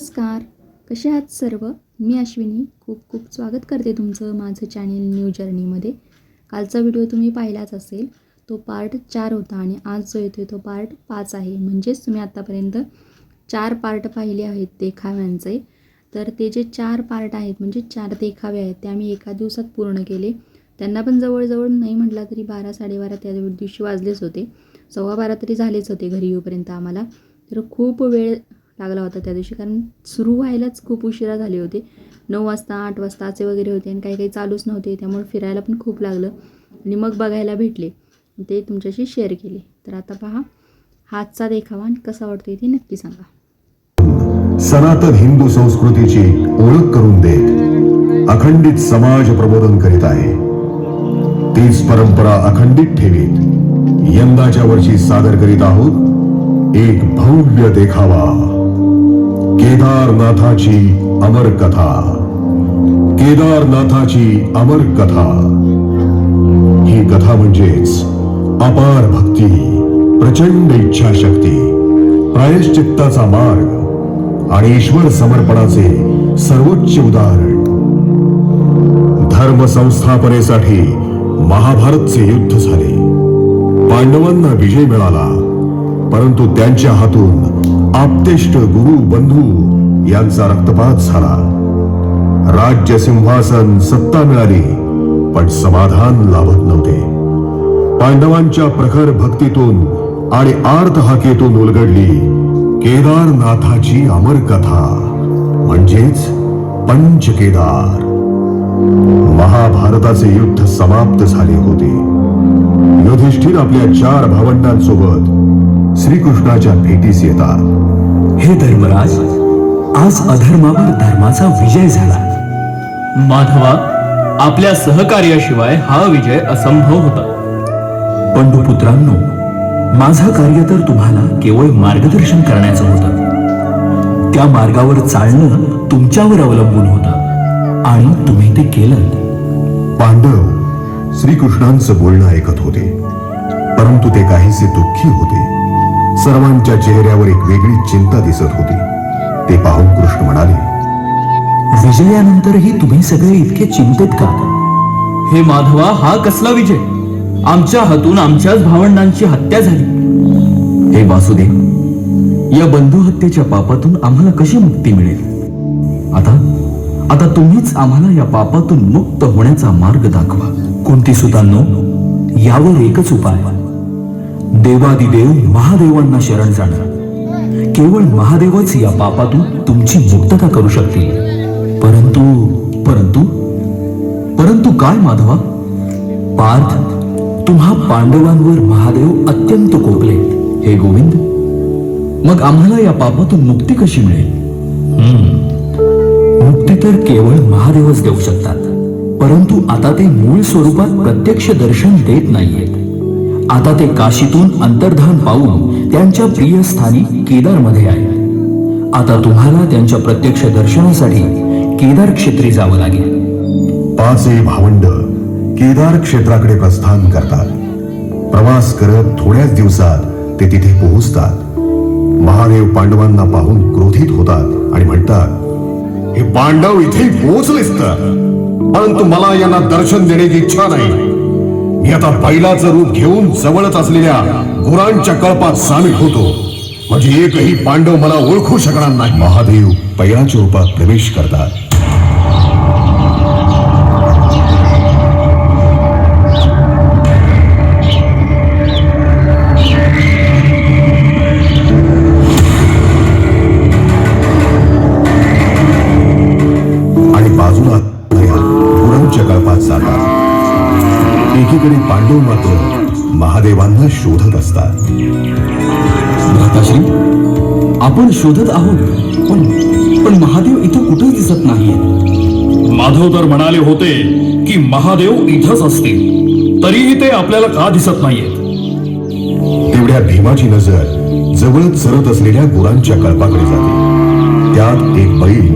नमस्कार, कसे आहात सर्व? मी अश्विनी खूप खूप स्वागत करते तुमचं माझं चॅनल न्यू जर्नीमध्ये. कालचा व्हिडिओ तुम्ही पाहिलाच असेल, तो पार्ट 4 होता आणि आज जो येतो तो पार्ट 5 आहे. म्हणजेच तुम्ही आत्तापर्यंत 4 पार्ट पाहिले आहेत देखाव्यांचे. तर ते जे 4 पार्ट आहेत म्हणजे 4 देखावे आहेत ते आम्ही एका दिवसात पूर्ण केले. त्यांना पण जवळजवळ नाही म्हटला तरी 12-12:30 त्या दिवशी वाजलेच होते. 12:15 तरी झालेच होते घरी येऊपर्यंत आम्हाला. तर खूप वेळ लागला होता त्या दिवशी, कारण सुरू व्हायलाच खूप उशिरा झाले होते. 9 वाजता 8 वाजता असे वगैरे होते आणि काही काही चालूच नव्हते. त्यामुळे फिरायला पण खूप लागलं आणि मग बघायला भेटले, ते तुमच्याशी शेअर केले. तर आता पहा हातचा देखावा कसा वाटतोय ते नक्की सांगा. सनातन हिंदू संस्कृतीची ओळख करून देत अखंडित समाज प्रबोधन करीत आहे. तीच परंपरा अखंडित ठेवीत यंदाच्या वर्षी सादर करीत आहोत एक भव्य देखावा, केदारनाथाची अमर कथा. केदारनाथाची अमर कथा ही कथा म्हणजेच अपार भक्ती, प्रचंड इच्छाशक्ती, प्रायश्चित्ताचा मार्ग आणि ईश्वर समर्पणाचे सर्वोच्च उदाहरण. धर्म संस्थापनेसाठी महाभारतचे युद्ध झाले. पांडवांना विजय मिळाला, परंतु त्यांच्या हातून आप्तेष्ट गुरु बंधू यांचा रक्तपात झाला. राज्य सिंहासन सत्ता मिळाली, पण समाधान लाभत नव्हते. पांडवांच्या प्रखर भक्तीतून आणि आर्त हाकेतून उलगडली केदारनाथाची अमर कथा, म्हणजेच पंचकेदार. महाभारताचे युद्ध समाप्त झाले होते. युधिष्ठिर आपल्या 4 भावंडांसोबत श्रीकृष्णाच्या भेटीस येतात. हे धर्मराज, आज अधर्मावर धर्माचा विजय झाला. माधवा, आपल्या सहकार्याशिवाय हा विजय असंभव होता. पंडुपुत्रांनो, माझं कार्य तर तुम्हाला केवळ मार्गदर्शन करण्याचं होतं. त्या मार्गावर चालणं तुमच्यावर अवलंबून होतं आणि तुम्ही ते केलं. पांडव श्रीकृष्णांचं बोलणं ऐकत होते, परंतु ते काहीसे दुःखी होते. सर्वांच्या चेहऱ्यावर एक वेगळी चिंता दिसत होती. ते पाहून कृष्ण म्हणाले, विजयानंतरही तुम्ही सगळे इतके चिंतित का? हे माधवा, हा कसला विजय? आमच्या हातून आमच्याच भावंडांची हत्या झाली. हे वासुदेव, या बंधू हत्येच्या पापातून आम्हाला कशी मुक्ती मिळेल? आता तुम्हीच आम्हाला या पापातून मुक्त होण्याचा मार्ग दाखवा. कुंती सुतांनो, यावर एकच उपाय, देवादिदेव महादेवांना शरण जाणं. केवळ महादेवच या पापातून तुमची मुक्तता करू शकतील. परंतु काय माधवा? पार्थ, तुम्हा पांडवांवर महादेव अत्यंत कोपले. हे गोविंद, मग आम्हाला या पापातून मुक्ती कशी मिळेल? मुक्ती तर केवळ महादेवच देऊ शकतात, परंतु आता ते मूळ स्वरूपात प्रत्यक्ष दर्शन देत नाहीयेत. आता ते काशीतून अंतर्धान पाहून त्यांच्या प्रिय स्थानी केदारमध्ये आहेत. आता तुम्हाला त्यांच्या प्रत्यक्ष दर्शनासाठी केदार क्षेत्री जावं लागेल. 5 भावंड केदार क्षेत्राकडे प्रस्थान करतात. प्रवास करत थोड्याच दिवसात ते तिथे पोहोचतात. महादेव पांडवांना पाहून क्रोधित होतात आणि म्हणतात, हे पांडव इथे पोहोचलेच तर, परंतु मला यांना दर्शन देण्याची इच्छा नाही. मी आता बैलाचं रूप घेऊन जवळच असलेल्या गुरांच्या कळपात सामील होतो, म्हणजे एकही पांडव मला ओळखू शकणार नाही. महादेव बैलाच्या रूपात प्रवेश करतात. आणि बाजूला गुरांच्या कळपात जातात. एकीकडे पांडव मात्र महादेवांना शोधत असतात. भ्राताश्री, आपण शोधत आहोत, पण महादेव इथं कुठंच दिसत नाहीये. माधव तर म्हणाले होते की महादेव इथंच असतील, तरीही ते आपल्याला का दिसत नाहीयेत? तेवढ्या भीमाची नजर जवळच सरत असलेल्या गुरांच्या कळपाकडे जाते. त्यात एक बैल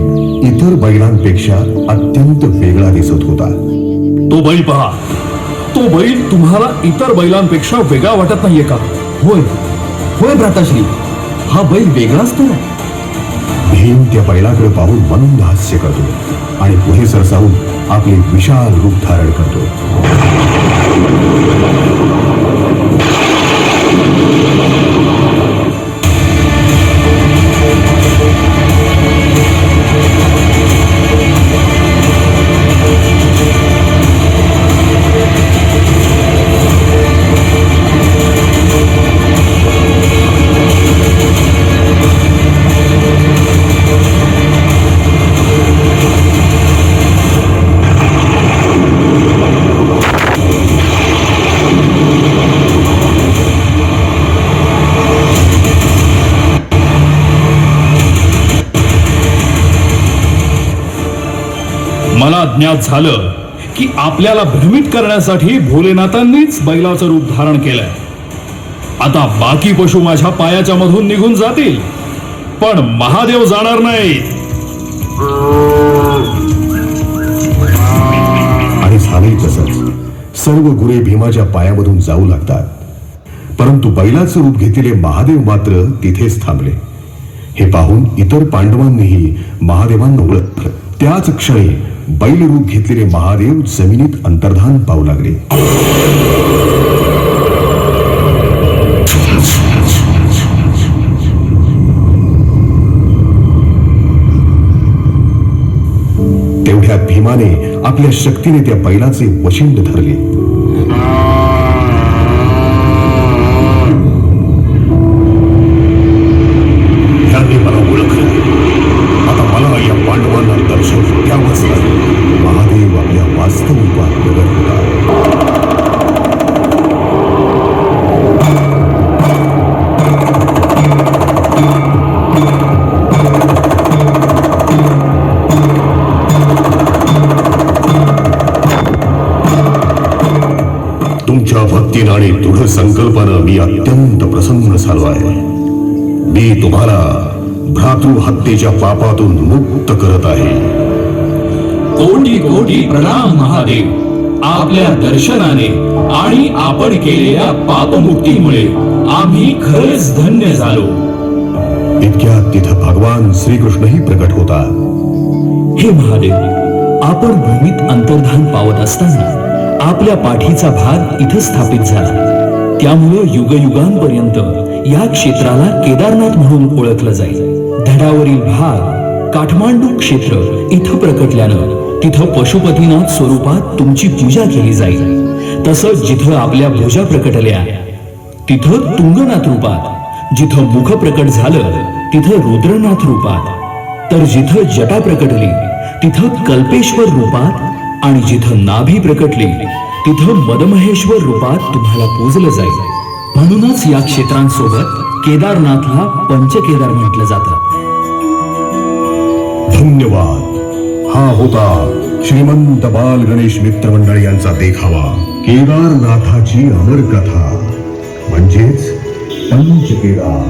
इतर बैलांपेक्षा अत्यंत वेगळा दिसत होता. तो बैल पहा. तो बैल तुम्हाला इतर बैलांपेक्षा वेगळा वाटत नाहीये का? होय भ्राताश्री, हा बैल वेगळाच तर. भीम त्या बैलाकडे पाहून मंद हास्य करतो आणि पुढे सरसावून आपले विशाल रूप धारण करतो. मला ज्ञात झालं की आपल्याला भ्रमित करण्यासाठी भोलेनाथांनीच बैलाचं रूप धारण केलंय. आता बाकी पशु माझ्या पायाच्या मधून निघून जातील, पण महादेव जाणार नाहीत. आणि झालंही तसंच. सर्व गुरे भीमाच्या पायामधून जाऊ लागतात, परंतु बैलाचं रूप घेतलेले महादेव मात्र तिथेच थांबले. हे पाहून इतर पांडवांनीही महादेवांना ओळखलं. त्याच क्षणी बैल रूप घेतलेले महादेव जमिनीत अंतर्धान पावू लागले. तेवढ्यात भीमाने आपल्या शक्तीने त्या बैलाचे वशिंड धरले. यांनी मला ओळखलं. आता मला या पांडवांना दर्शन द्यावंच लागेल. महादेव आपल्या वास्तव रूपात प्रगट होता. तुमच्या भक्तीनं आणि दृढ संकल्पानं मी अत्यंत प्रसन्न झालो आहे. मी तुम्हाला भ्रातृ हत्येच्या पापातून मुक्त करत आहे. कोटी कोटी प्रणाम महादेव. आपल्या दर्शनाने आणि आपण केलेल्या पापमुक्तीमुळे आम्ही खरेच धन्य झालो. इतक्यात तिथं भगवान श्रीकृष्णही प्रकट होता. हे महादेव, आपण भूमीत अंतर्धान पावत असताना आपल्या पाठीचा भाग इथं स्थापित झाला. त्यामुळे युगयुगांपर्यंत या क्षेत्राला केदारनाथ म्हणून ओळखलं जाईल. धडावरील भाग काठमांडू क्षेत्र इथं प्रकटल्यानं तिथं पशुपतीनाथ स्वरूपात तुमची पूजा केली जाईल. तसंच जिथं आपल्या भुजा प्रकटल्या तिथं तुंगनाथ रूपात, जिथं मुख प्रकट झालं तिथं रुद्रनाथ रूपात, तर जिथं जटा प्रकटली तिथं कल्पेश्वर रूपात, आणि जिथं नाभी प्रकटली तिथं मदमहेश्वर रूपात तुम्हाला पूजलं जाईल. म्हणूनच या क्षेत्रांसोबत केदारनाथला पंचकेदार म्हटलं जातं. धन्यवाद. हा होता श्रीमंत बाल गणेश मित्र मंडळ यांचा देखावा. केदारनाथाची अमर कथा म्हणजेच पंचकेदार.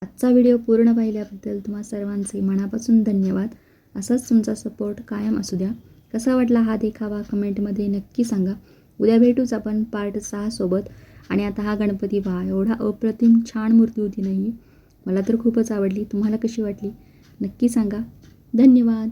आजचा व्हिडिओ पूर्ण पाहिल्याबद्दल तुम्हा सर्वांचे मनापासून धन्यवाद. असाच तुमचा सपोर्ट कायम असू द्या. कसा वाटला हा देखावा कमेंटमध्ये नक्की सांगा. उद्या भेटूच आपण पार्ट 6 सोबत. आणि आता हा गणपती पहा, एवढा अप्रतिम छान मूर्ती होती नाही, मला तर खूपच आवडली. तुम्हाला कशी वाटली नक्की सांगा. धन्यवाद.